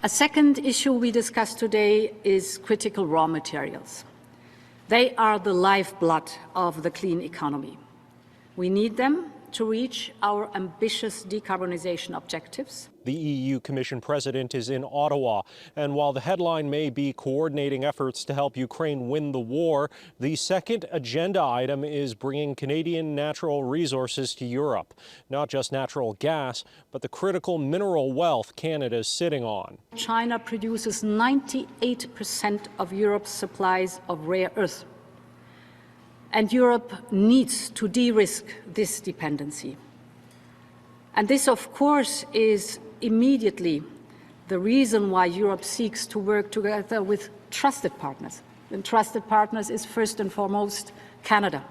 A second issue we discussed today is critical raw materials. They are the lifeblood of the clean economy. We need them to reach our ambitious decarbonization objectives. The EU Commission President is in Ottawa, and while the headline may be coordinating efforts to help Ukraine win the war, the second agenda item is bringing Canadian natural resources to Europe. Not just natural gas, but the critical mineral wealth Canada is sitting on. China produces 98% of Europe's supplies of rare earth. And Europe needs to de-risk this dependency. And this, of course, is immediately the reason why Europe seeks to work together with trusted partners. And trusted partners is first and foremost Canada,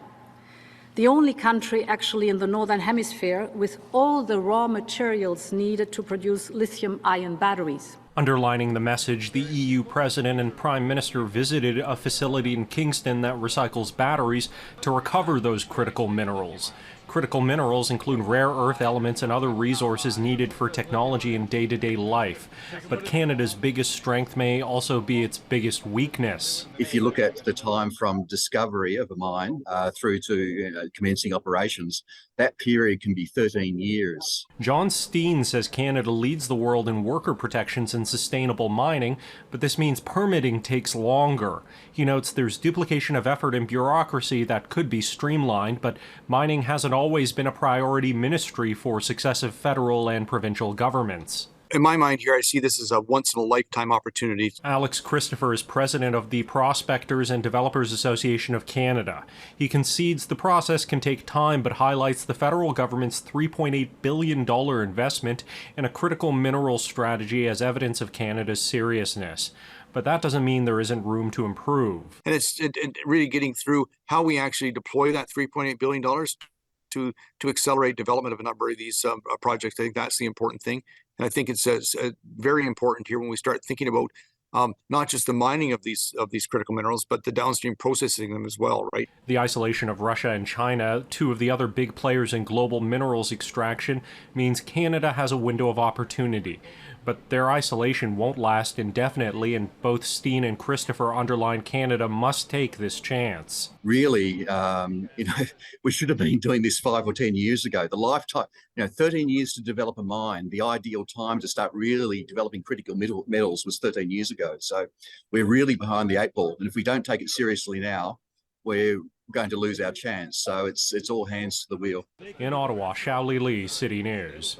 the only country actually in the Northern Hemisphere with all the raw materials needed to produce lithium-ion batteries. Underlining the message, the EU President and Prime Minister visited a facility in Kingston that recycles batteries to recover those critical minerals. Critical minerals include rare earth elements and other resources needed for technology and day-to-day life. But Canada's biggest strength may also be its biggest weakness. If you look at the time from discovery of a mine through to commencing operations, that period can be 13 years. John Steen says Canada leads the world in worker protections and sustainable mining, but this means permitting takes longer. He notes there's duplication of effort and bureaucracy that could be streamlined, but mining hasn't always been a priority ministry for successive federal and provincial governments. In my mind here, I see this as a once-in-a-lifetime opportunity. Alex Christopher is president of the Prospectors and Developers Association of Canada. He concedes the process can take time, but highlights the federal government's $3.8 billion investment in a critical mineral strategy as evidence of Canada's seriousness. But that doesn't mean there isn't room to improve. And it's really getting through how we actually deploy that $3.8 billion to accelerate development of a number of these projects. I think that's the important thing. And I think it's very important here when we start thinking about not just the mining of these critical minerals, but the downstream processing them as well, right? The isolation of Russia and China, two of the other big players in global minerals extraction, means Canada has a window of opportunity. But their isolation won't last indefinitely, and both Steen and Christopher underline Canada must take this chance. Really, we should have been doing this 5 or 10 years ago. The lifetime, 13 years to develop a mine, the ideal time to start really developing critical metals was 13 years ago. So we're really behind the 8 ball. And if we don't take it seriously now, we're going to lose our chance. So it's all hands to the wheel. In Ottawa, Xiaoli Li, City News.